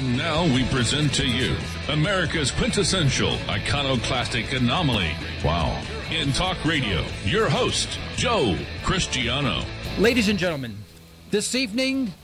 And now we present to you America's quintessential iconoclastic anomaly. Wow. In talk radio, your host, Joe Cristiano. Ladies and gentlemen, this evening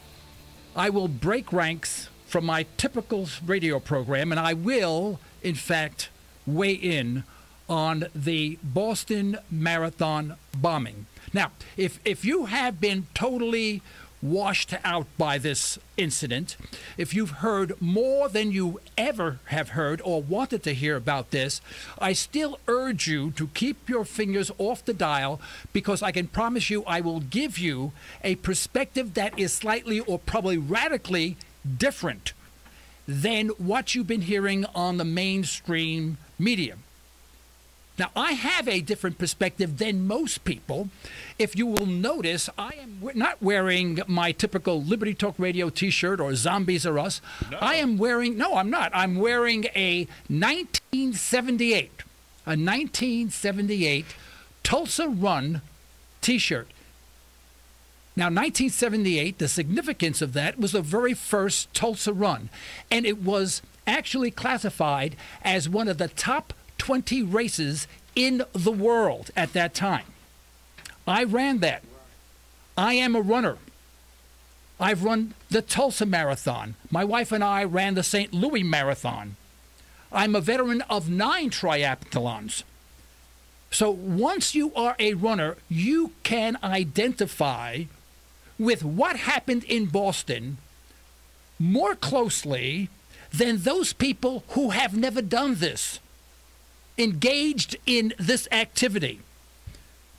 I will break ranks from my typical radio program, and I will, in fact, weigh in on the Boston Marathon bombing. Now, if you have been totally washed out by this incident, if you've heard more than you ever have heard or wanted to hear about this, I still urge you to keep your fingers off the dial, because I can promise you I will give you a perspective that is slightly or probably radically different than what you've been hearing on the mainstream media. Now, I have a different perspective than most people. If you will notice, I am not wearing my typical Liberty Talk Radio t-shirt or Zombies Are Us. No. I'm wearing a 1978 Tulsa Run t-shirt. Now, 1978, the significance of that was the very first Tulsa Run, and it was actually classified as one of the top 20 races in the world at that time. I ran that. I am a runner. I've run the Tulsa Marathon. My wife and I ran the St. Louis Marathon. I'm a veteran of 9 triathlons. So once you are a runner, you can identify with what happened in Boston more closely than those people who have never done this, engaged in this activity.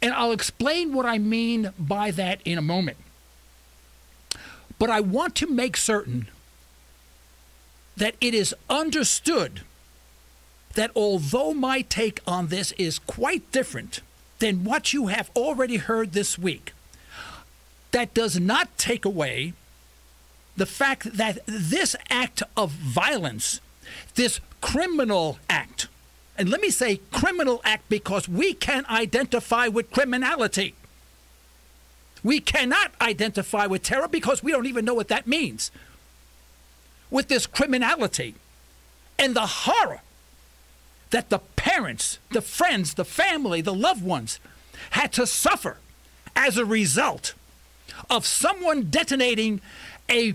And I'll explain what I mean by that in a moment. But I want to make certain that it is understood that although my take on this is quite different than what you have already heard this week, that does not take away the fact that this act of violence, this criminal act, and let me say criminal act because we can identify with criminality. We cannot identify with terror because we don't even know what that means. With this criminality and the horror that the parents, the friends, the family, the loved ones had to suffer as a result of someone detonating a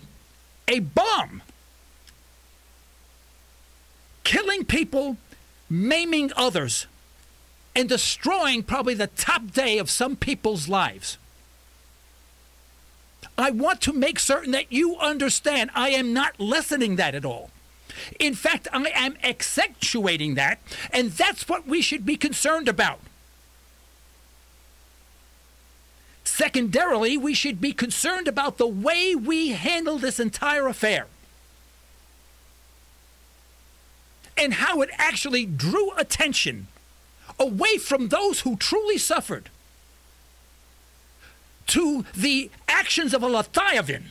bomb, killing people, maiming others, and destroying probably the top day of some people's lives. I want to make certain that you understand I am not lessening that at all. In fact, I am accentuating that, and that's what we should be concerned about. Secondarily, we should be concerned about the way we handle this entire affair and how it actually drew attention away from those who truly suffered to the actions of a Leviathan,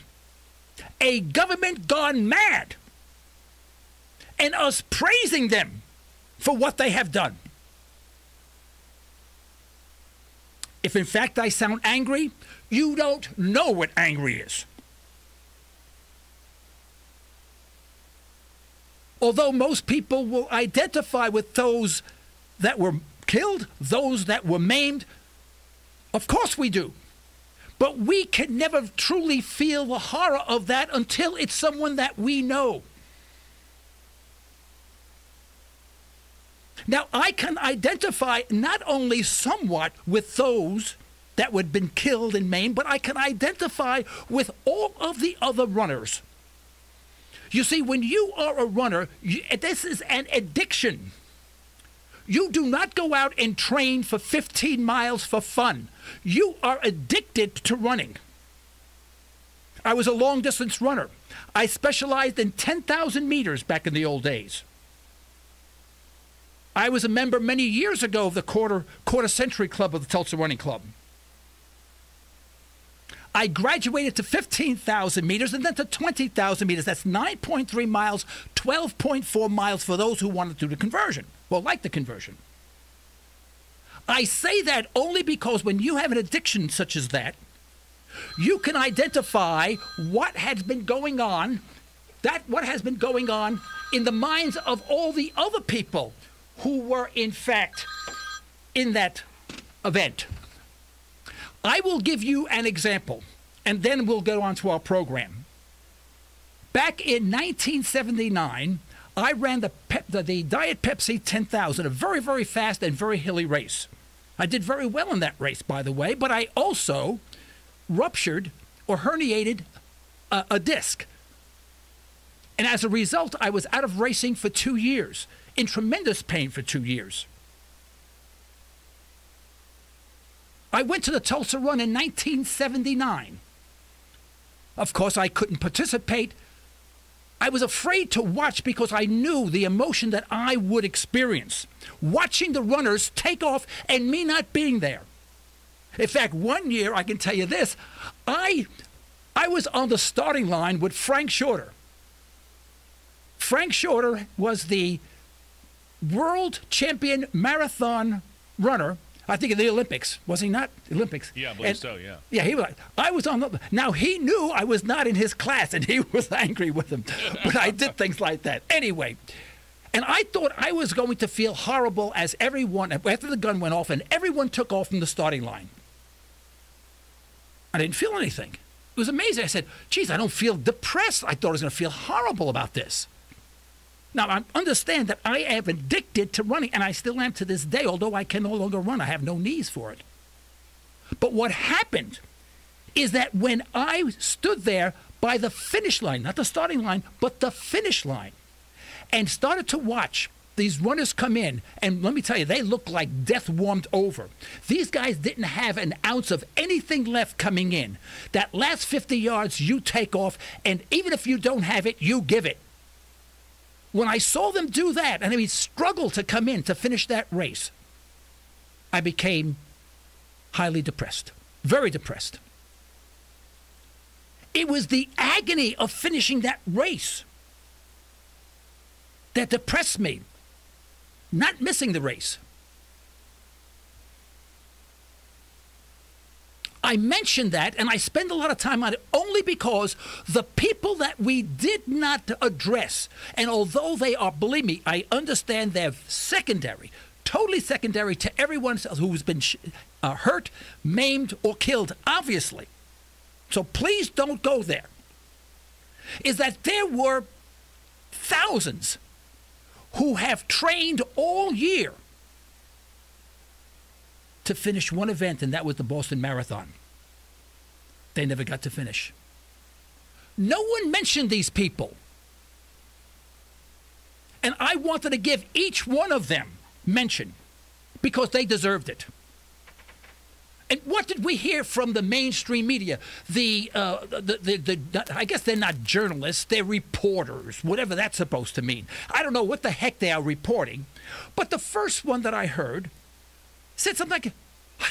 a government gone mad, and us praising them for what they have done. If in fact I sound angry, you don't know what angry is. Although most people will identify with those that were killed, those that were maimed, of course we do. But we can never truly feel the horror of that until it's someone that we know. Now, I can identify not only somewhat with those that would have been killed and maimed, but I can identify with all of the other runners. You see, when you are a runner, this is an addiction. You do not go out and train for 15 miles for fun. You are addicted to running. I was a long-distance runner. I specialized in 10,000 meters back in the old days. I was a member many years ago of the quarter century club of the Tulsa Running Club. I graduated to 15,000 meters and then to 20,000 meters. That's 9.3 miles, 12.4 miles for those who want to do the conversion, well, like the conversion. I say that only because when you have an addiction such as that, you can identify what has been going on what has been going on in the minds of all the other people who were, in fact, in that event. I will give you an example, and then we'll go on to our program. Back in 1979, I ran the Diet Pepsi 10,000, a very, very fast and very hilly race. I did very well in that race, by the way, but I also ruptured or herniated a disc. And as a result, I was out of racing for 2 years, in tremendous pain for 2 years. I went to the Tulsa Run in 1979. Of course, I couldn't participate. I was afraid to watch because I knew the emotion that I would experience, watching the runners take off and me not being there. In fact, one year, I can tell you this, I was on the starting line with Frank Shorter. Frank Shorter was the world champion marathon runner, I think, in the Olympics. Was he not? Olympics. Yeah, I believe so, yeah. Yeah, he was. I was on the. Now, he knew I was not in his class, and he was angry with him. But I did things like that. Anyway, and I thought I was going to feel horrible as everyone, after the gun went off, and everyone took off from the starting line. I didn't feel anything. It was amazing. I said, geez, I don't feel depressed. I thought I was going to feel horrible about this. Now, I understand that I am addicted to running, and I still am to this day, although I can no longer run. I have no knees for it. But what happened is that when I stood there by the finish line, not the starting line, but the finish line, and started to watch these runners come in, and let me tell you, they looked like death warmed over. These guys didn't have an ounce of anything left coming in. That last 50 yards, you take off, and even if you don't have it, you give it. When I saw them do that, and they struggled to come in to finish that race, I became highly depressed, very depressed. It was the agony of finishing that race that depressed me, not missing the race. I mentioned that, and I spend a lot of time on it only because the people that we did not address, and although they are, believe me, I understand they're secondary, totally secondary to everyone else who's been hurt, maimed, or killed, obviously. So please don't go there. Is that there were thousands who have trained all year to finish one event, and that was the Boston Marathon. They never got to finish. No one mentioned these people. And I wanted to give each one of them mention because they deserved it. And what did we hear from the mainstream media? I guess they're not journalists, they're reporters, whatever that's supposed to mean. I don't know what the heck they are reporting. But the first one that I heard said something like,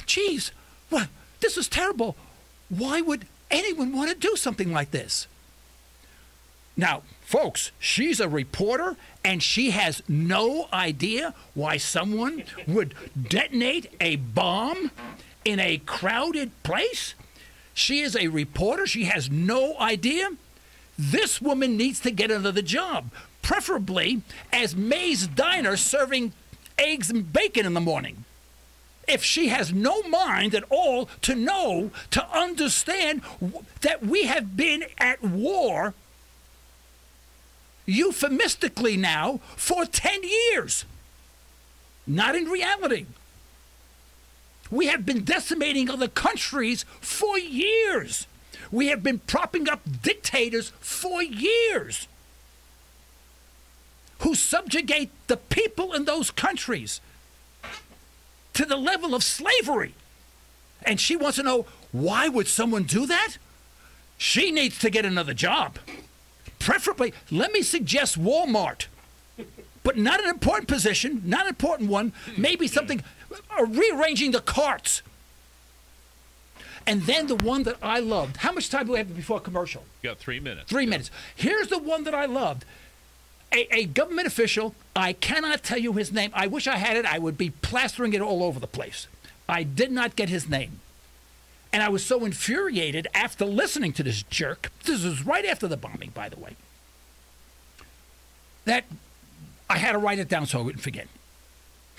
geez, what? This is terrible. Why would anyone want to do something like this? Now, folks, she's a reporter, and she has no idea why someone would detonate a bomb in a crowded place. She is a reporter. She has no idea. This woman needs to get another job, preferably as May's Diner serving eggs and bacon in the morning. If she has no mind at all to know, to understand that we have been at war, euphemistically now, for 10 years. Not in reality. We have been decimating other countries for years. We have been propping up dictators for years who subjugate the people in those countries to the level of slavery. And she wants to know, why would someone do that? She needs to get another job. Preferably, let me suggest Walmart. But not an important position, not an important one. Maybe something, rearranging the carts. And then the one that I loved. How much time do we have before commercial? You got 3 minutes. 3 minutes. Here's the one that I loved. A government official, I cannot tell you his name. I wish I had it. I would be plastering it all over the place. I did not get his name. And I was so infuriated after listening to this jerk. This was right after the bombing, by the way. that I had to write it down so I wouldn't forget.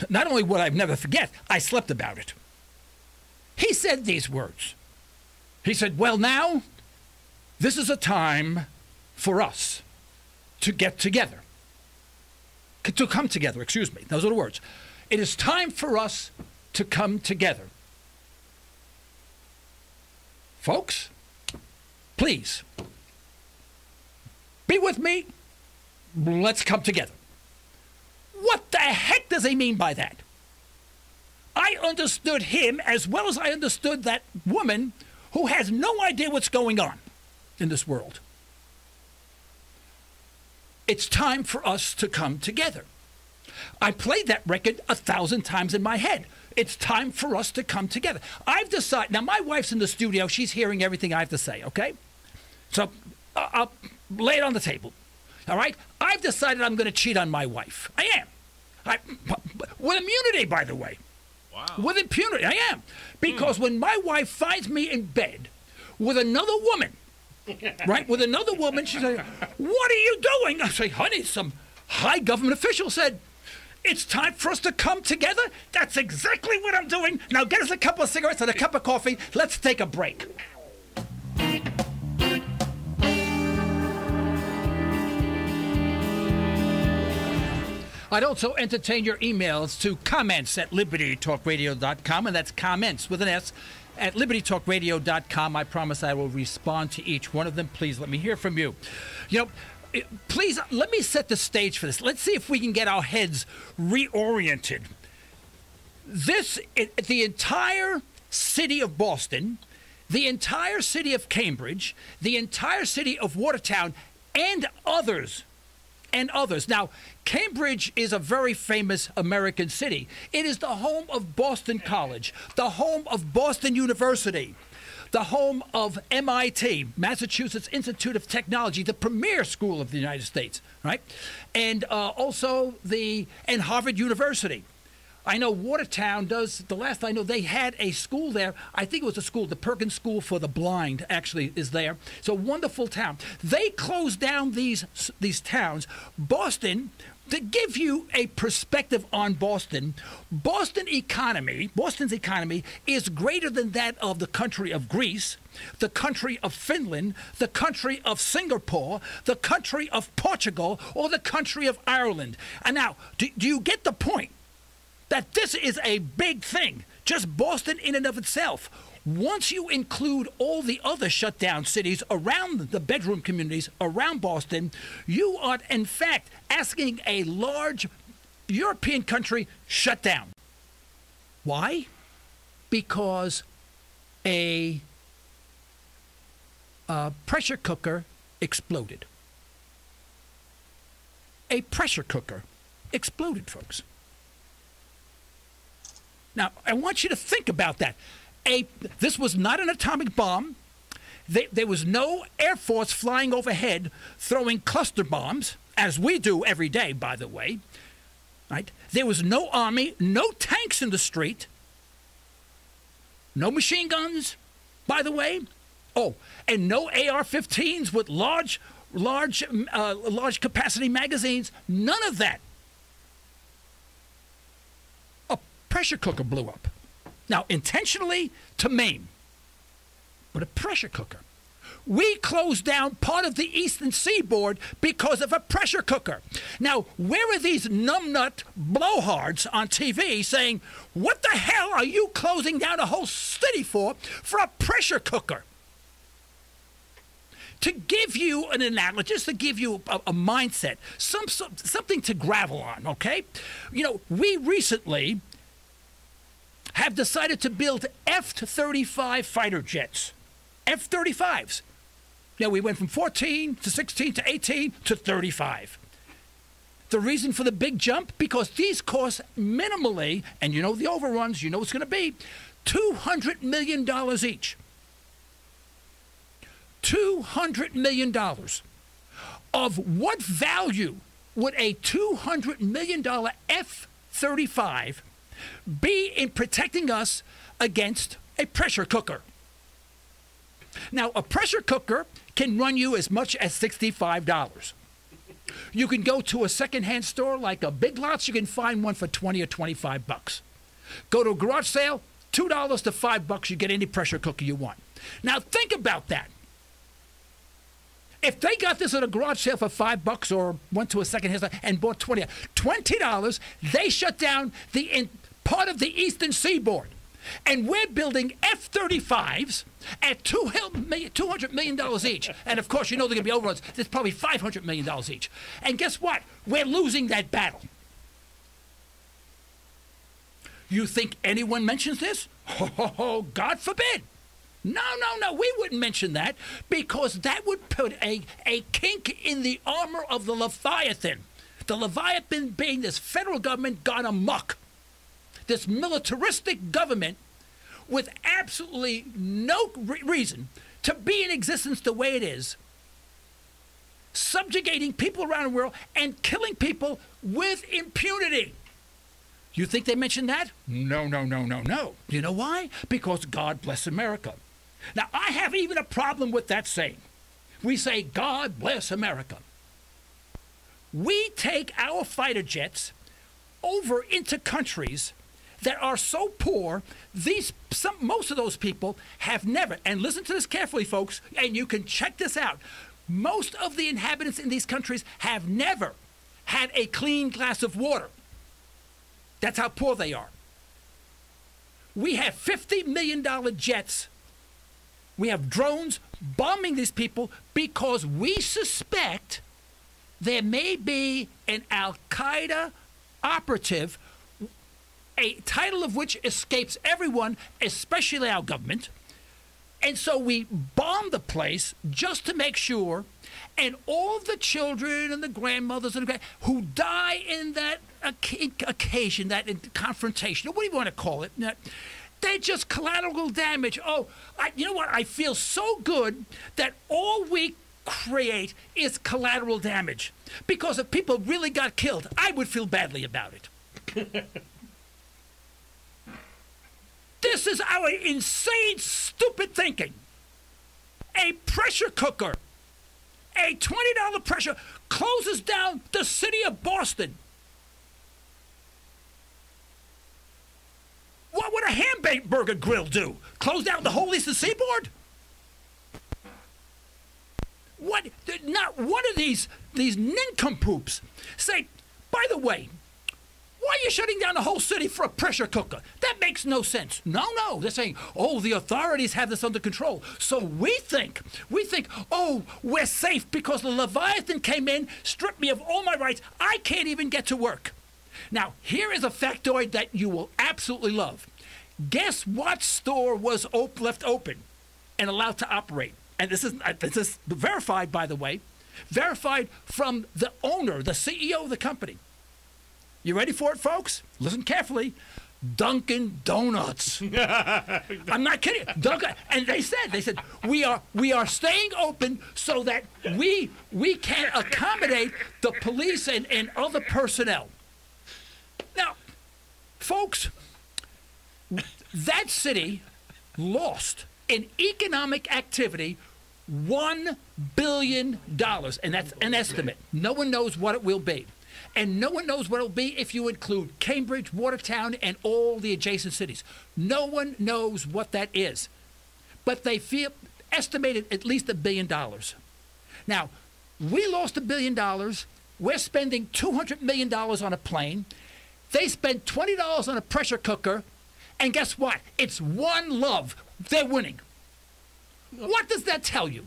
Not only would I never forget, I slept about it. He said these words. He said, well, now, this is a time for us to get together. To come together, excuse me. Those are the words. It is time for us to come together. Folks, please, be with me. Let's come together. What the heck does he mean by that? I understood him as well as I understood that woman who has no idea what's going on in this world. It's time for us to come together. I played that record 1,000 times in my head. It's time for us to come together. I've decided, now my wife's in the studio, she's hearing everything I have to say, okay? So I'll lay it on the table, all right? I've decided I'm going to cheat on my wife. I am. With immunity, by the way. Wow. With impunity, I am. Because when my wife finds me in bed with another woman, right, with another woman, she's like, what are you doing? I say, honey, some high government official said, it's time for us to come together. That's exactly what I'm doing. Now get us a couple of cigarettes and a cup of coffee. Let's take a break. I'd also entertain your emails to comments@libertytalkradio.com, and that's comments with an S at libertytalkradio.com. I promise I will respond to each one of them. Please let me hear from you. You know, please let me set the stage for this. Let's see if we can get our heads reoriented. The entire city of Boston, the entire city of Cambridge, the entire city of Watertown, and others. Now, Cambridge is a very famous American city. It is the home of Boston College, the home of Boston University, the home of MIT, Massachusetts Institute of Technology, the premier school of the United States, right? And also Harvard University. I know Watertown does, the last I know, they had a school there. I think it was a school, the Perkins School for the Blind actually is there. It's a wonderful town. They closed down these towns. Boston, to give you a perspective on Boston, Boston's economy is greater than that of the country of Greece, the country of Finland, the country of Singapore, the country of Portugal, or the country of Ireland. And now, do you get the point? That this is a big thing, just Boston in and of itself. Once you include all the other shutdown cities around the bedroom communities around Boston, you are, in fact, asking a large European country shut down. Why? Because a pressure cooker exploded. A pressure cooker exploded, folks. Now, I want you to think about that. This was not an atomic bomb. There was no Air Force flying overhead throwing cluster bombs, as we do every day, by the way. Right? There was no army, no tanks in the street, no machine guns, by the way. Oh, and no AR-15s with large capacity magazines. None of that. Pressure cooker blew up. Now, intentionally to maim, but a pressure cooker. We closed down part of the eastern seaboard because of a pressure cooker. Now, where are these numbnut blowhards on TV saying, what the hell are you closing down a whole city for a pressure cooker? To give you an analogy, just to give you a mindset, something to gravel on, okay? You know, we recently have decided to build F-35 fighter jets. F-35s. Now, we went from 14 to 16 to 18 to 35. The reason for the big jump? Because these cost minimally, and you know the overruns, you know it's going to be, $200 million each. $200 million. Of what value would a $200 million F-35 be in protecting us against a pressure cooker? Now, a pressure cooker can run you as much as $65. You can go to a secondhand store like a Big Lots. You can find one for 20 or 25 bucks. Go to a garage sale, $2 to $5. You get any pressure cooker you want. Now think about that. If they got this at a garage sale for $5 or went to a secondhand store and bought $20, they shut down part of the Eastern Seaboard. And we're building F-35s at $200 million each. And, of course, you know they're going to be overruns. There's probably $500 million each. And guess what? We're losing that battle. You think anyone mentions this? Oh, God forbid. No. We wouldn't mention that because that would put a kink in the armor of the Leviathan. The Leviathan being this federal government gone amok. This militaristic government with absolutely no reason to be in existence the way it is, subjugating people around the world and killing people with impunity. You think they mentioned that? No. You know why? Because God bless America. Now, I have even a problem with that saying. We say, God bless America. We take our fighter jets over into countries that are so poor, most of those people have never, and listen to this carefully, folks, and you can check this out. Most of the inhabitants in these countries have never had a clean glass of water. That's how poor they are. We have $50 million jets. We have drones bombing these people because we suspect there may be an Al-Qaeda operative, a title of which escapes everyone, especially our government. And so we bomb the place just to make sure, and all the children and the grandmothers and who die in that occasion, that confrontation, or what do you want to call it, they're just collateral damage. Oh, you know what? I feel so good that all we create is collateral damage. Because if people really got killed, I would feel badly about it. This is our insane, stupid thinking. A pressure cooker, a $20 pressure, closes down the city of Boston. What would a hamburger grill do? Close down the whole Eastern Seaboard? What? Not one of these nincompoops say, by the way, why are you shutting down the whole city for a pressure cooker? That makes no sense. No. They're saying, oh, the authorities have this under control. So we think, oh, we're safe because the Leviathan came in, stripped me of all my rights. I can't even get to work. Now, here is a factoid that you will absolutely love. Guess what store was left open and allowed to operate? And this is verified, by the way, verified from the owner, the CEO of the company. You ready for it, folks? Listen carefully. Dunkin' Donuts. I'm not kidding. Dunkin', and they said we are staying open so that we can accommodate the police and other personnel. Now, folks, that city lost in economic activity $1 billion, and that's an estimate. No one knows what it will be. And no one knows what it'll be if you include Cambridge, Watertown, and all the adjacent cities. No one knows what that is. But they estimated at least $1 billion. Now, we lost $1 billion. We're spending $200 million on a plane. They spent $20 on a pressure cooker. And guess what? It's one love. They're winning. What does that tell you?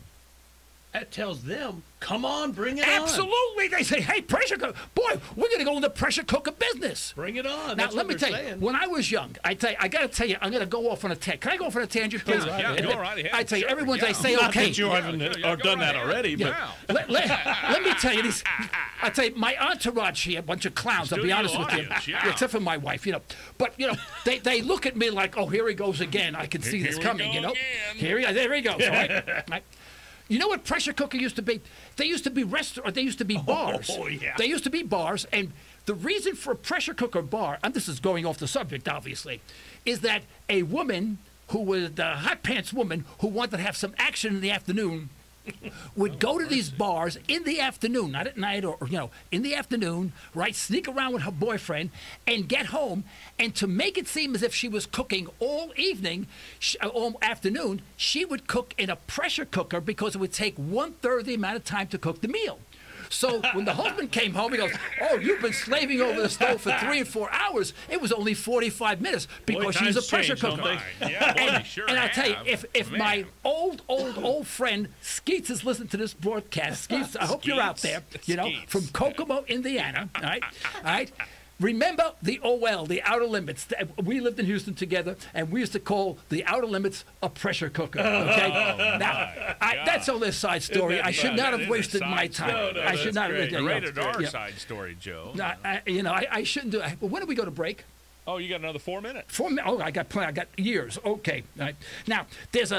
That tells them, come on, bring it on. Absolutely. They say, hey, pressure cooker. Boy, we're going to go in the pressure cooker business. Bring it on. Now, That's let what me tell saying. you, when I was young, I got to tell you, I'm going to go off on a tangent. Can I go off on a tangent, please? Yeah, go right ahead. I tell you, Sure, everyone's, they say, Not okay. that you haven't done that already, but Let me tell you this. I tell you, my entourage here, a bunch of clowns, I'll be honest with you. Yeah. Except for my wife, But, they look at me like, oh, here he goes again. I can see this coming, There he goes, all right? You know what pressure cooker used to be? They used to be they used to be bars. Oh, yeah. They used to be bars, and the reason for a pressure cooker bar, and this is going off the subject, obviously, is that a woman who was the hot pants woman who wanted to have some action in the afternoon would go to these bars in the afternoon, not at night or in the afternoon, right? Sneak around with her boyfriend and get home. And to make it seem as if she was cooking all evening, all afternoon, she would cook in a pressure cooker because it would take 1/3 the amount of time to cook the meal. So when the husband came home, he goes, "Oh, you've been slaving over the stove for 3 and 4 hours. It was only 45 minutes because she's a pressure cooker." And I tell you, if my old friend Skeets is listening to this broadcast, Skeets, I hope you're out there, from Kokomo, Indiana, all right? Remember the OL, the Outer Limits. We lived in Houston together, and we used to call the Outer Limits a pressure cooker. Okay, now that's all this side story. I should not have wasted my time. I should not have. Rated R side story, Joe. I shouldn't do. Well, when do we go to break? Oh, you got another 4 minutes. 4 minutes. Oh, I got plenty. I got years. Okay. All right. Now there's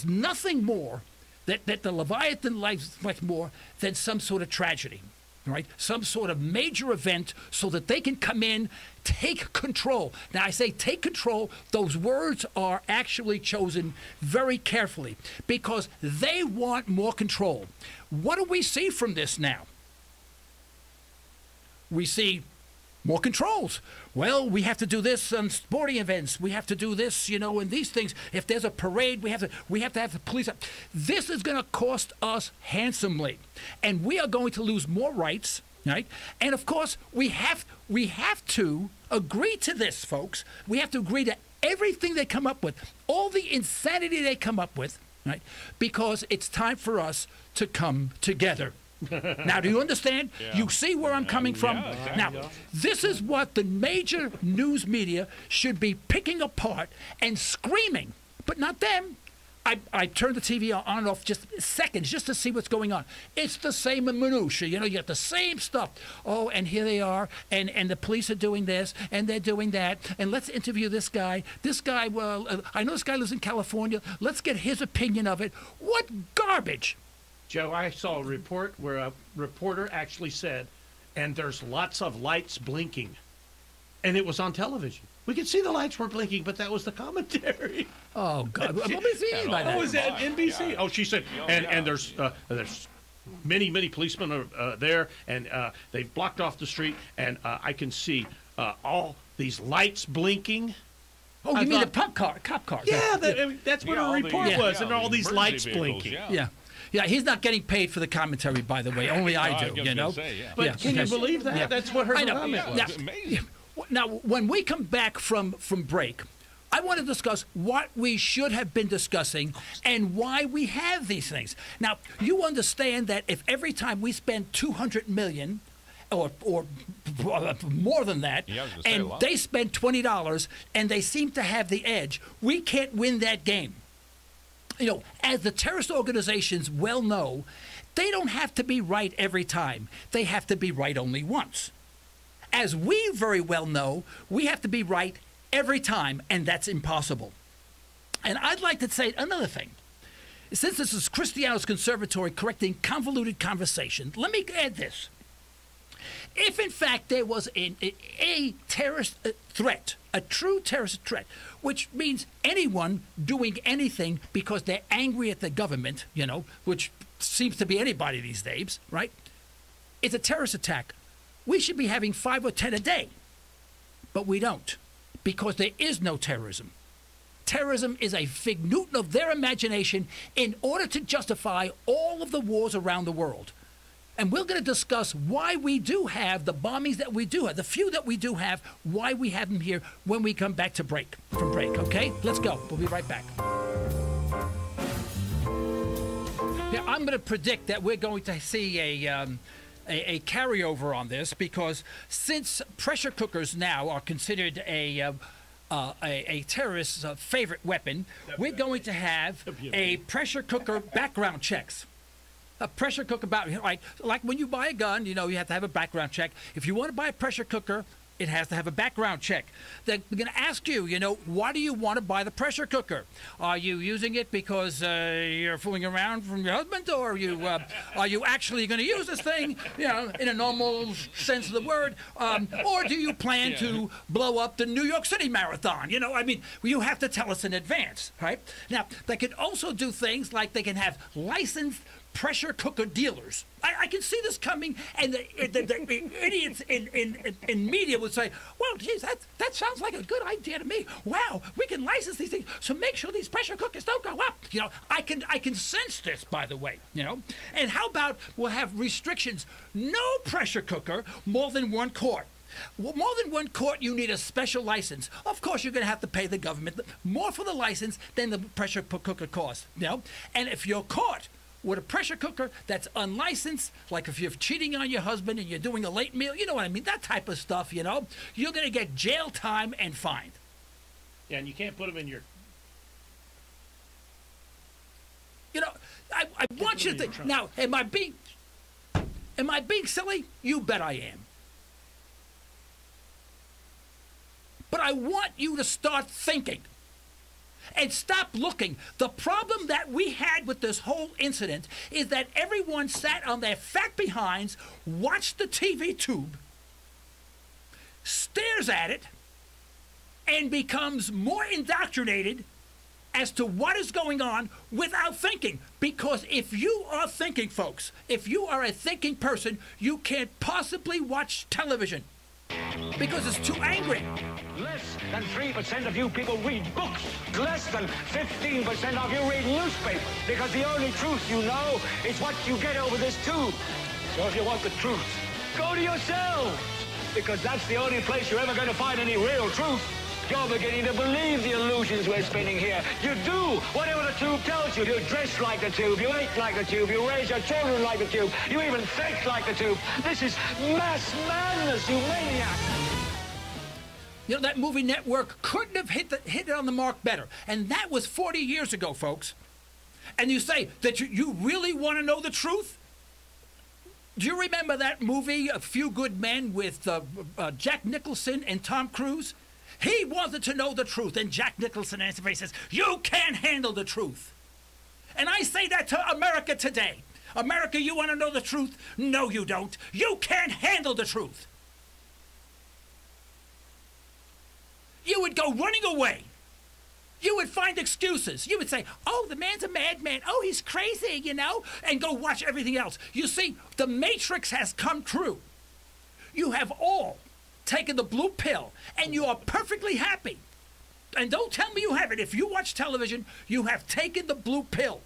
nothing more that the Leviathan likes much more than some sort of tragedy. Right? Some sort of major event so that they can come in, take control. Now, I say take control. Those words are actually chosen very carefully because they want more control. What do we see from this now? We see more controls. Well, we have to do this on sporting events. We have to do this, and these things. If there's a parade, we have to have the police. This is going to cost us handsomely, and we are going to lose more rights, right? And of course, we have to agree to this, folks. We have to agree to everything they come up with, all the insanity they come up with, right? Because it's time for us to come together. Now, do you understand? Yeah. You see where I'm coming from? Yeah, exactly. Now, this is what the major news media should be picking apart and screaming, but not them. I turn the TV on and off just seconds just to see what's going on. It's the same minutia. You get the same stuff. Oh, and here they are, and the police are doing this, and they're doing that, and let's interview this guy. This guy, well, I know this guy lives in California. Let's get his opinion of it. What garbage. Joe, I saw a report where a reporter actually said, and there's lots of lights blinking. And it was on television. We could see the lights were blinking, but that was the commentary. Oh, God. What was he by that? Oh, was that NBC? Oh, she said, and there's many policemen are there, and they've blocked off the street, and I can see all these lights blinking. Oh, you mean the cop cars? Yeah, that's what her report was, and all these lights blinking. Yeah, he's not getting paid for the commentary, by the way. Only I do, But can you believe that? Yeah. That's what her comment was. It's amazing. Now, when we come back from break, I want to discuss what we should have been discussing and why we have these things. Now, you understand that if every time we spend $200 million or more than that, and they spend $20 and they seem to have the edge, we can't win that game. As the terrorist organizations well know, they don't have to be right every time. They have to be right only once. As we very well know, we have to be right every time, and that's impossible. And I'd like to say another thing. Since this is Cristiano's Conservatory correcting convoluted conversation, let me add this. If, in fact, there was a terrorist threat, a true terrorist threat, which means anyone doing anything because they're angry at the government, which seems to be anybody these days, right? It's a terrorist attack. We should be having 5 or 10 a day, but we don't because there is no terrorism. Terrorism is a fig Newton of their imagination in order to justify all of the wars around the world. And we're going to discuss why we do have the bombings that we do have, the few that we do have, why we have them here when we come back from break, okay? Let's go. We'll be right back. Yeah, I'm going to predict that we're going to see a carryover on this because since pressure cookers now are considered a terrorist's favorite weapon, we're going to have a pressure cooker background checks. A pressure cooker, like when you buy a gun, you have to have a background check. If you want to buy a pressure cooker, It has to have a background check. They're going to ask you, why do you want to buy the pressure cooker? Are you using it because you're fooling around from your husband, or are you actually going to use this thing, in a normal sense of the word, or do you plan to blow up the New York City Marathon? You have to tell us in advance, right? Now, they can also do things like they can have licensed pressure cooker dealers. I can see this coming, and the idiots in media would say, well, geez, that sounds like a good idea to me. Wow, we can license these things, so make sure these pressure cookers don't go up. I can sense this, by the way, And how about we'll have restrictions, no pressure cooker more than 1 quart. Well, more than 1 quart, you need a special license. Of course, you're going to have to pay the government more for the license than the pressure cooker costs. And if you're caught with a pressure cooker that's unlicensed, like if you're cheating on your husband and you're doing a late meal, you know what I mean, that type of stuff, you're going to get jail time and fined. Yeah, and you can't put them in your... I want you to think, now, am I being silly? You bet I am. But I want you to start thinking and stop looking. The problem that we had with this whole incident is that everyone sat on their fat behinds, watched the TV tube, stares at it, and becomes more indoctrinated as to what is going on without thinking. Because if you are thinking, folks, if you are a thinking person, you can't possibly watch television because it's too angry. Less than 3% of you people read books. Less than 15% of you read newspapers. Because the only truth you know is what you get over this tube. So if you want the truth, go to yourselves. Because that's the only place you're ever going to find any real truth. You're beginning to believe the illusions we're spinning here. You do whatever the tube tells you. You dress like the tube. You eat like the tube. You raise your children like the tube. You even think like the tube. This is mass madness, you maniacs. That movie Network couldn't have hit it on the mark better. And that was 40 years ago, folks. And you say that you really want to know the truth? Do you remember that movie, A Few Good Men, with Jack Nicholson and Tom Cruise? He wanted to know the truth, and Jack Nicholson answered, he says, you can't handle the truth. And I say that to America today. America, you want to know the truth? No, you don't. You can't handle the truth. You would go running away. You would find excuses. You would say, oh, the man's a madman. Oh, he's crazy, and go watch everything else. You see, the Matrix has come true. You have all taken the blue pill, and you are perfectly happy. And don't tell me you haven't. If you watch television, you have taken the blue pill.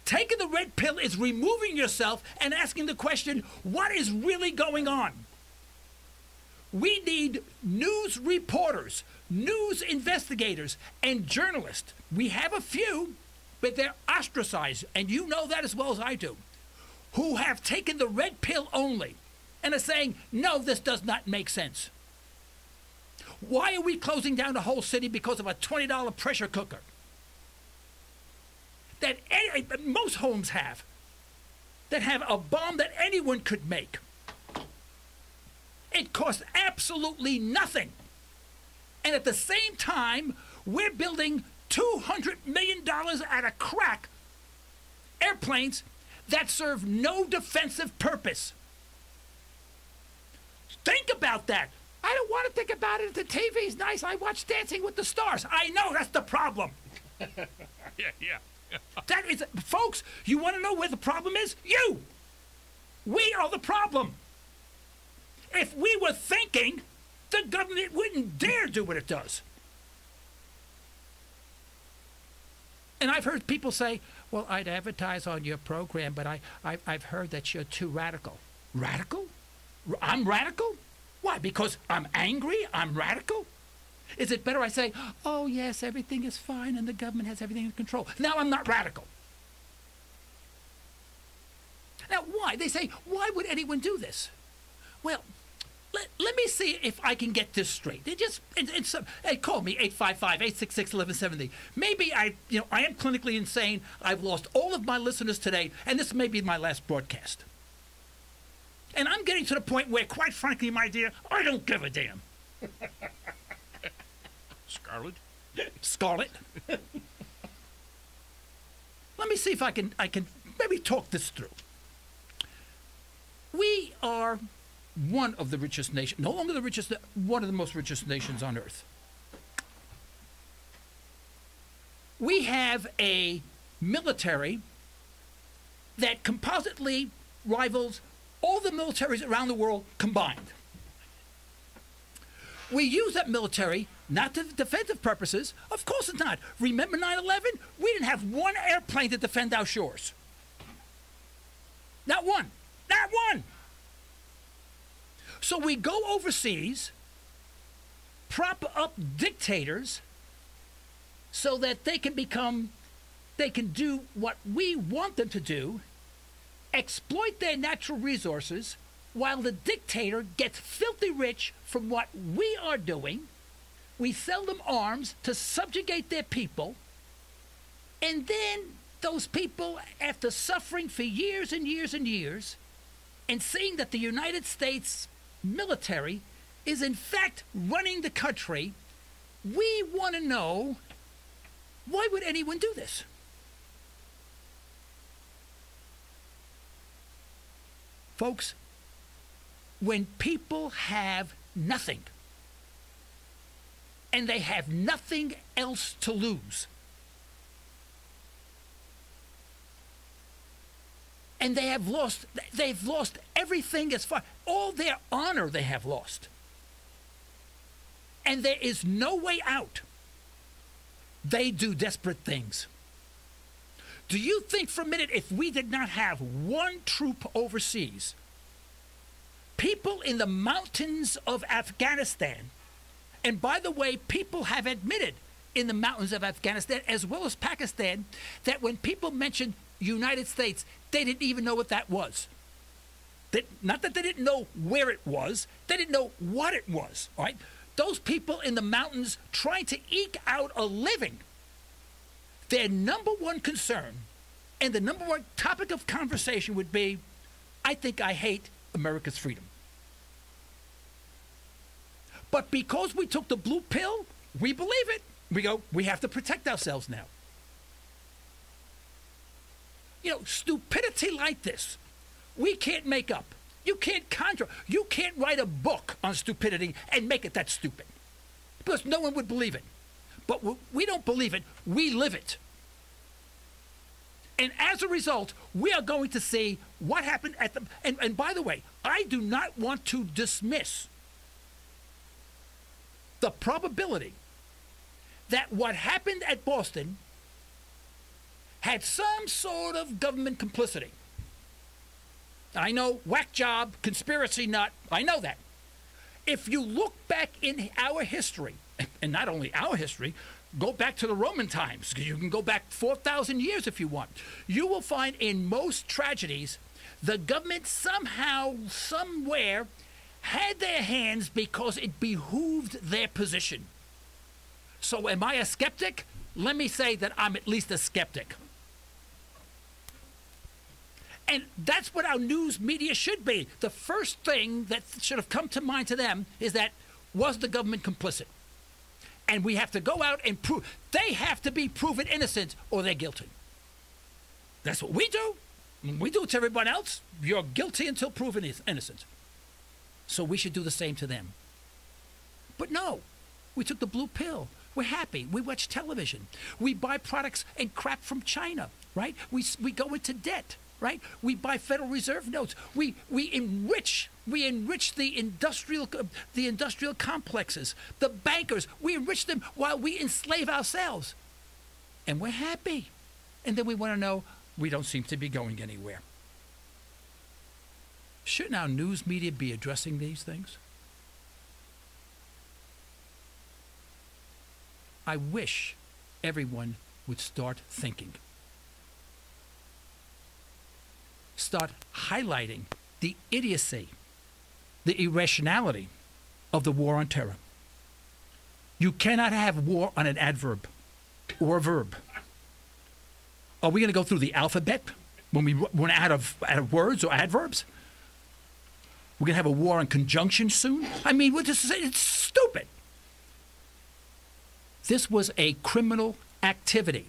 Taking the red pill is removing yourself and asking the question, what is really going on? We need news reporters, news investigators, and journalists. We have a few, but they're ostracized, and you know that as well as I do, who have taken the red pill only and are saying, no, this does not make sense. Why are we closing down the whole city because of a $20 pressure cooker that most homes have, that have a bomb that anyone could make? It costs absolutely nothing. And at the same time, we're building $200 million at a crack airplanes that serve no defensive purpose. Think about that. I don't want to think about it. The TV's nice. I watch Dancing with the Stars. I know that's the problem. Yeah. That is, folks, you want to know where the problem is? You. We are the problem. If we were thinking, the government wouldn't dare do what it does. And I've heard people say, well, I'd advertise on your program, but I've heard that you're too radical. Radical? I'm radical? Why? Because I'm angry? I'm radical? Is it better I say, oh, yes, everything is fine and the government has everything in control? Now I'm not radical. Now, why? They say, why would anyone do this? Well, let me see if I can get this straight. Call me 855-866-1170. Maybe I am clinically insane. I've lost all of my listeners today, and this may be my last broadcast. And I'm getting to the point where, quite frankly, my dear, I don't give a damn. Scarlet? Scarlet. Let me see if I can maybe talk this through. We are one of the richest nations, no longer the richest, one of the most richest nations on earth. We have a military that compositely rivals all the militaries around the world combined. We use that military not to defensive purposes. Of course it's not. Remember 9/11? We didn't have one airplane to defend our shores. Not one. Not one. So we go overseas, prop up dictators so that they can do what we want them to do, exploit their natural resources, while the dictator gets filthy rich from what we are doing. We sell them arms to subjugate their people, and then those people, after suffering for years and years and years, and seeing that the United States military is in fact running the country, we want to know, why would anyone do this? Folks, when people have nothing, and they have nothing else to lose, and they've lost everything, as far all their honor they have lost, and there is no way out, they do desperate things. Do you think for a minute, if we did not have one troop overseas, people in the mountains of Afghanistan, and by the way, people have admitted in the mountains of Afghanistan as well as Pakistan that when people mentioned United States, they didn't even know what that was. Not that they didn't know where it was, they didn't know what it was, all right? Those people in the mountains trying to eke out a living, their number one concern and the number one topic of conversation would be, I think I hate America's freedom. But because we took the blue pill, we believe it. We go, we have to protect ourselves now. You know, stupidity like this, we can't make up. You can't conjure. You can't write a book on stupidity and make it that stupid, because no one would believe it. But we don't believe it. We live it. And as a result, we are going to see what happened at the... And by the way, I do not want to dismiss the probability that what happened at Boston had some sort of government complicity. I know, whack job, conspiracy nut, I know that. If you look back in our history, and not only our history, go back to the Roman times, you can go back 4,000 years if you want, you will find in most tragedies, the government somehow, somewhere, had their hands because it behooved their position. So am I a skeptic? Let me say that I'm at least a skeptic. And that's what our news media should be. The first thing that should have come to mind to them is that, was the government complicit? And we have to go out and prove, they have to be proven innocent or they're guilty. That's what we do. We do it to everyone else. You're guilty until proven innocent. So we should do the same to them. But no, we took the blue pill. We're happy. We watch television. We buy products and crap from China, right? We go into debt, right? We buy Federal Reserve notes. We enrich the industrial complexes, the bankers. We enrich them while we enslave ourselves. And we're happy. And then we want to know, we don't seem to be going anywhere. Shouldn't our news media be addressing these things? I wish everyone would start thinking. Start highlighting the idiocy, the irrationality of the war on terror. You cannot have war on an adverb or a verb. Are we going to go through the alphabet when we run out of words or adverbs? We're going to have a war on conjunction soon? I mean, it's stupid. This was a criminal activity.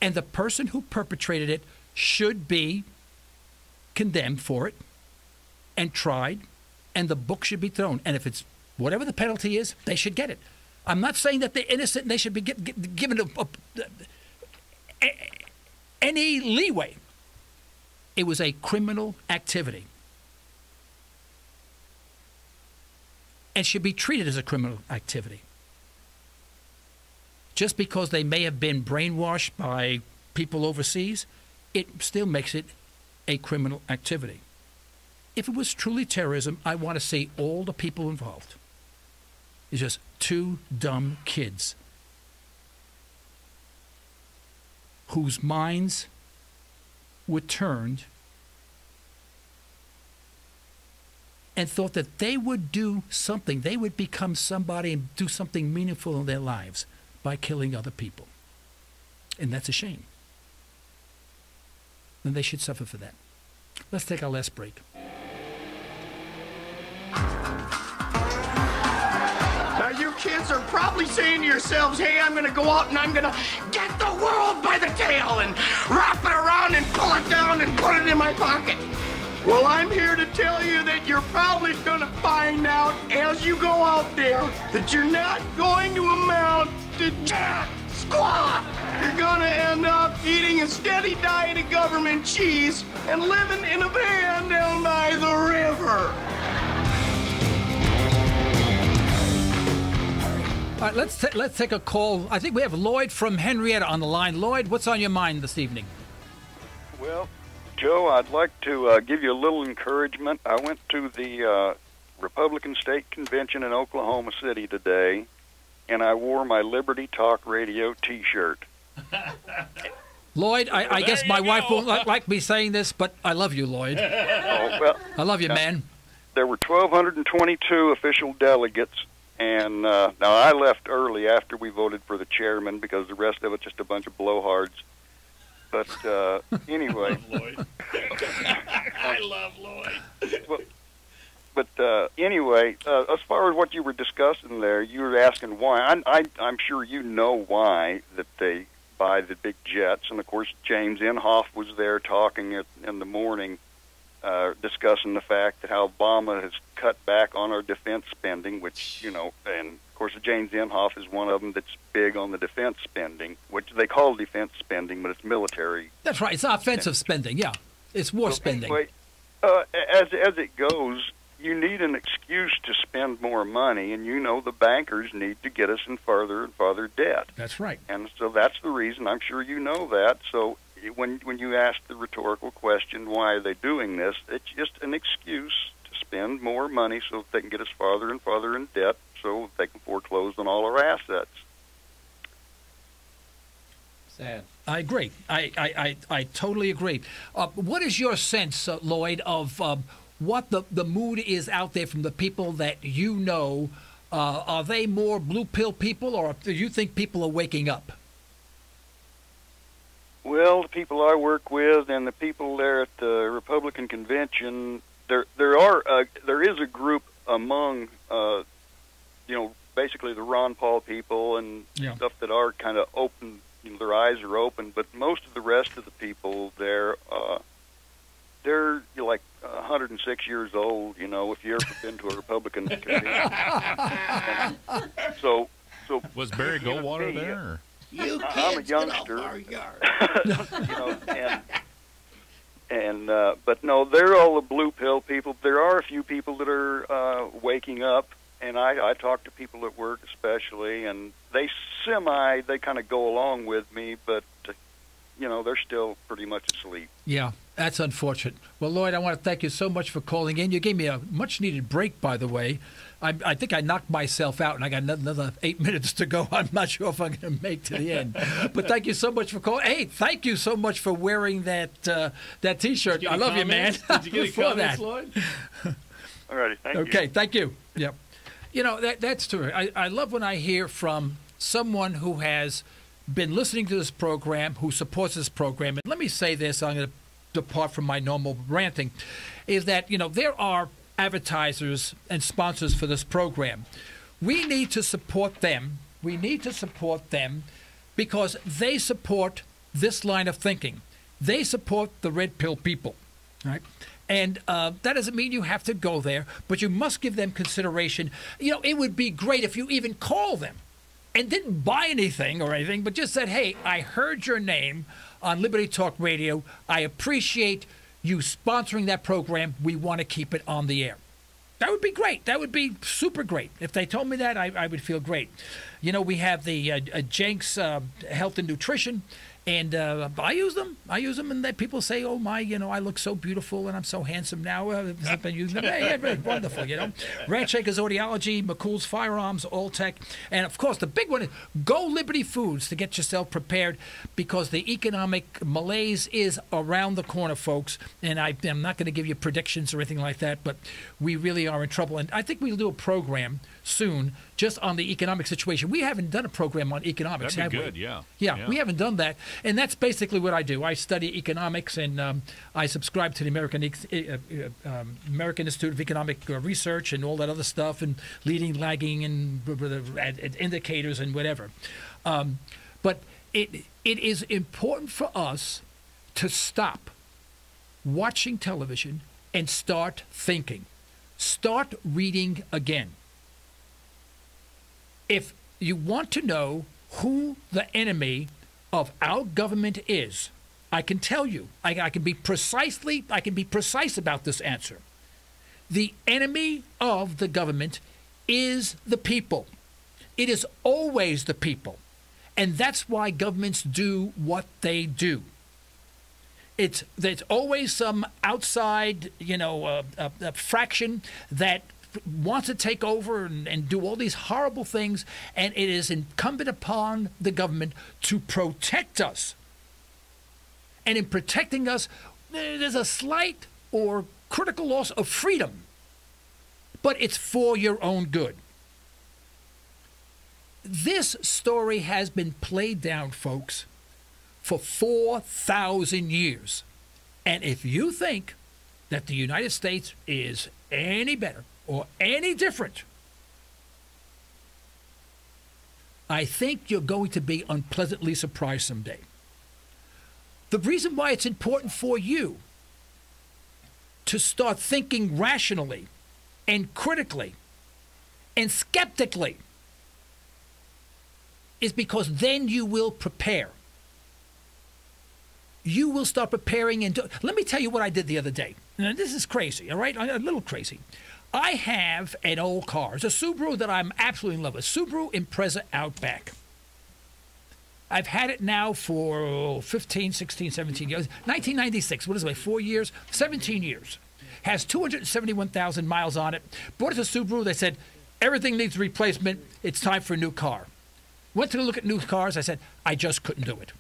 And the person who perpetrated it should be condemned for it and tried, and the book should be thrown. And if it's whatever the penalty is, they should get it. I'm not saying that they're innocent and they should be given any leeway. It was a criminal activity and should be treated as a criminal activity. Just because they may have been brainwashed by people overseas, it still makes it a criminal activity. If it was truly terrorism, I want to see all the people involved. It's just two dumb kids whose minds were turned and thought that they would do something, they would become somebody and do something meaningful in their lives by killing other people. And that's a shame. And they should suffer for that. Let's take our last break. Now you kids are probably saying to yourselves, hey, I'm going to go out and I'm going to get the world by the tail and wrap it around and pull it down and put it in my pocket. Well, I'm here to tell you that you're probably going to find out as you go out there that you're not going to amount to jack squat. You're going to end up eating a steady diet of government cheese and living in a van down by the river. All right, let's take a call. I think we have Lloyd from Henrietta on the line. Lloyd, what's on your mind this evening? Well, Joe, I'd like to give you a little encouragement. I went to the Republican State Convention in Oklahoma City today, and I wore my Liberty Talk Radio T-shirt. Lloyd, I guess my wife won't like me saying this, but I love you, Lloyd. Oh, well, I love you, man. There were 1,222 official delegates, and now I left early after we voted for the chairman because the rest of it's just a bunch of blowhards. But anyway. Lloyd. I love Lloyd. Well, but anyway, as far as what you were discussing there, you were asking why. I'm sure you know why that they buy the big jets. And, of course, James Inhofe was there talking in the morning, discussing the fact that how Obama has cut back on our defense spending, which, you know, and, of course, James Inhofe is one of them that's big on the defense spending, which they call defense spending, but it's military. That's right. It's offensive spending, yeah. It's war spending. Anyway, as it goes, you need an excuse to spend more money, and you know the bankers need to get us in further and further debt. That's right. And so that's the reason. I'm sure you know that. So when you ask the rhetorical question, why are they doing this, it's just an excuse to spend more money so that they can get us farther and farther in debt so they can foreclose on all our assets. Sad. I agree. I totally agree. What is your sense, Lloyd, of what the mood is out there from the people that you know? Are they more blue pill people, or do you think people are waking up? Well, the people I work with and the people there at the Republican convention, there is a group among basically the Ron Paul people and stuff that are kind of open. You know, their eyes are open, but most of the rest of the people there, they're like 106 years old. You know, if you ever been to a Republican convention. So was Barry Goldwater there? Or? You kids, I'm a youngster. Get off our yard. But no, they're all the blue pill people. There are a few people that are waking up, and I talk to people at work especially, and they kind of go along with me, but they're still pretty much asleep. Yeah, that's unfortunate. Well, Lloyd, I want to thank you so much for calling in. You gave me a much-needed break, by the way. I think I knocked myself out, and I got another 8 minutes to go. I'm not sure if I'm going to make to the end. But thank you so much for calling. Hey, thank you so much for wearing that T-shirt. I love you, man. Did you get any comments, Lloyd? All righty, thank you. Okay, thank you. Yep. You know, that's true. I love when I hear from someone who has been listening to this program, who supports this program. And let me say this, I'm going to depart from my normal ranting, is that, there are advertisers and sponsors for this program. We need to support them. We need to support them because they support this line of thinking. They support the red pill people, right? And that doesn't mean you have to go there, but you must give them consideration. You know, it would be great if you even call them and didn't buy anything or anything, but just said, hey, I heard your name on Liberty Talk Radio. I appreciate you sponsoring that program. We want to keep it on the air. That would be great. That would be super great. If they told me that, I would feel great. You know, we have the Jenks Health and Nutrition, and I use them. And then people say, oh, my, you know, I look so beautiful and I'm so handsome now. I've been using them. Yeah, wonderful, you know. Ranch Acres Audiology, McCool's Firearms, Alltech. And, of course, the big one is Go Liberty Foods to get yourself prepared because the economic malaise is around the corner, folks. And I'm not going to give you predictions or anything like that, but we really are in trouble. And I think we'll do a program soon just on the economic situation. We haven't done a program on economics, That'd be have good, we? yeah. Yeah, we haven't done that. And that's basically what I do. I study economics, and I subscribe to the American Institute of Economic Research and all that other stuff, and leading, lagging, and indicators and whatever. But it is important for us to stop watching television and start thinking. Start reading again. If you want to know who the enemy of our government is, I can tell you. I can be precise about this answer. The enemy of the government is the people. It is always the people. And that's why governments do what they do. There's always some outside, a fraction that wants to take over and do all these horrible things, and it is incumbent upon the government to protect us. And in protecting us, there's a slight or critical loss of freedom, but it's for your own good. This story has been played down, folks, for 4,000 years. And if you think that the United States is any better or any different, I think you're going to be unpleasantly surprised someday. The reason why it's important for you to start thinking rationally and critically and skeptically is because then you will prepare. You will start preparing. Let me tell you what I did the other day. Now, this is crazy, all right? A little crazy. I have an old car. It's a Subaru that I'm absolutely in love with. Subaru Impreza Outback. I've had it now for 15, 16, 17 years. 1996, what is it, 4 years? 17 years. Has 271,000 miles on it. Bought it to Subaru. They said, everything needs replacement. It's time for a new car. Went to look at new cars. I said, I just couldn't do it.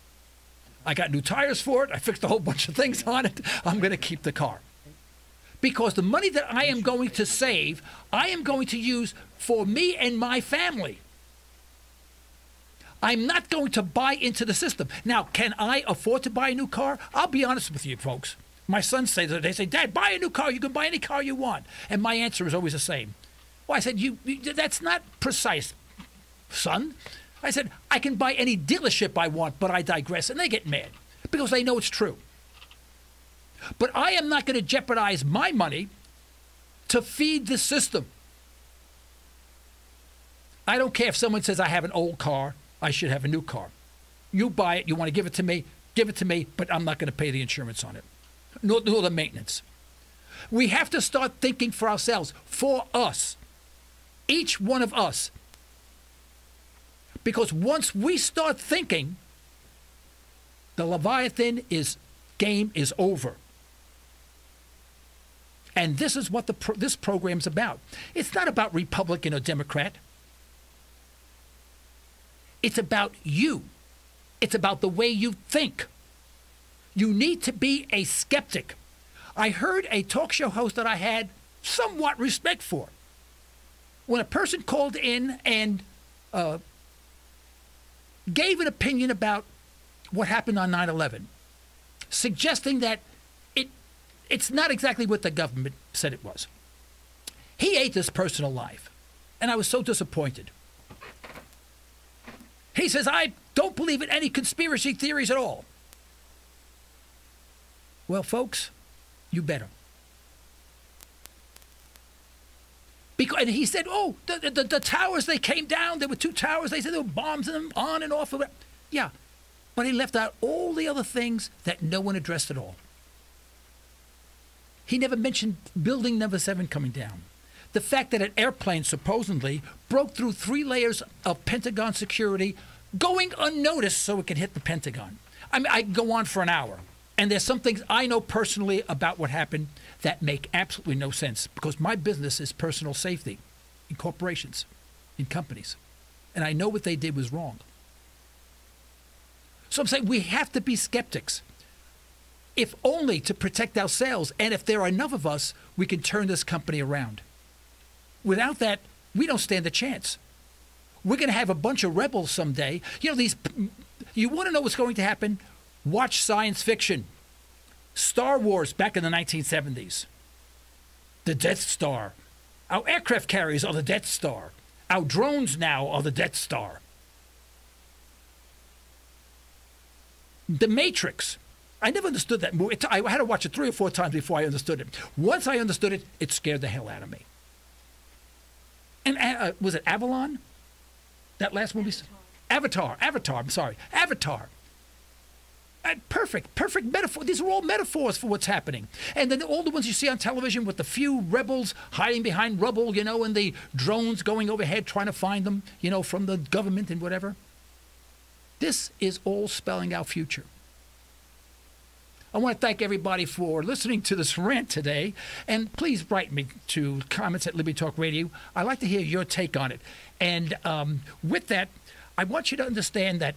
I got new tires for it. I fixed a whole bunch of things on it. I'm going to keep the car. Because the money that I am going to save, I am going to use for me and my family. I'm not going to buy into the system. Now, can I afford to buy a new car? I'll be honest with you, folks. My sons say that. They say, Dad, buy a new car. You can buy any car you want. And my answer is always the same. Well, I said, that's not precise, son. I said, I can buy any dealership I want, but I digress. And they get mad because they know it's true. But I am not going to jeopardize my money to feed the system. I don't care if someone says I have an old car, I should have a new car. You buy it, you want to give it to me, but I'm not going to pay the insurance on it, nor the maintenance. We have to start thinking for ourselves, for us, each one of us. Because once we start thinking, the Leviathan game is over. And this is what this program's about. It's not about Republican or Democrat. It's about you. It's about the way you think. You need to be a skeptic. I heard a talk show host that I had somewhat respect for. When a person called in and gave an opinion about what happened on 9/11, suggesting that it's not exactly what the government said it was. He ate this personal life. And I was so disappointed. He says, I don't believe in any conspiracy theories at all. Well, folks, you better. And he said, oh, the towers, they came down. There were 2 towers. They said there were bombs in them, on and off of it. Yeah, but he left out all the other things that no one addressed at all. He never mentioned building number 7 coming down. The fact that an airplane supposedly broke through 3 layers of Pentagon security, going unnoticed so it could hit the Pentagon. I mean, I can go on for an hour. And there's some things I know personally about what happened that make absolutely no sense, because my business is personal safety in corporations, in companies. And I know what they did was wrong. So I'm saying we have to be skeptics, if only to protect ourselves. And if there are enough of us, we can turn this company around. Without that, we don't stand a chance. We're going to have a bunch of rebels someday. You know, you want to know what's going to happen? Watch science fiction. Star Wars back in the 1970s. The Death Star. Our aircraft carriers are the Death Star. Our drones now are the Death Star. The Matrix. I never understood that movie. I had to watch it 3 or 4 times before I understood it. Once I understood it, it scared the hell out of me. And was it Avalon? That last movie? Avatar. I'm sorry. Avatar. Perfect metaphor. These are all metaphors for what's happening. And then all the ones you see on television with the few rebels hiding behind rubble, you know, and the drones going overhead trying to find them, you know, from the government and whatever. This is all spelling our future. I want to thank everybody for listening to this rant today. And please write me to comments at Liberty Talk Radio. I'd like to hear your take on it. And with that, I want you to understand that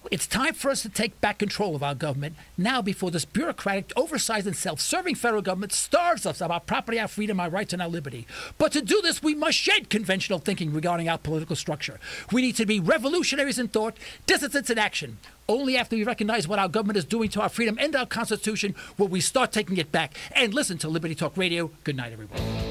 it's time for us to take back control of our government now, before this bureaucratic, oversized, and self-serving federal government starves us of our property, our freedom, our rights, and our liberty. But to do this, we must shed conventional thinking regarding our political structure. We need to be revolutionaries in thought, dissidents in action. Only after we recognize what our government is doing to our freedom and our Constitution will we start taking it back. And listen to Liberty Talk Radio. Good night, everyone.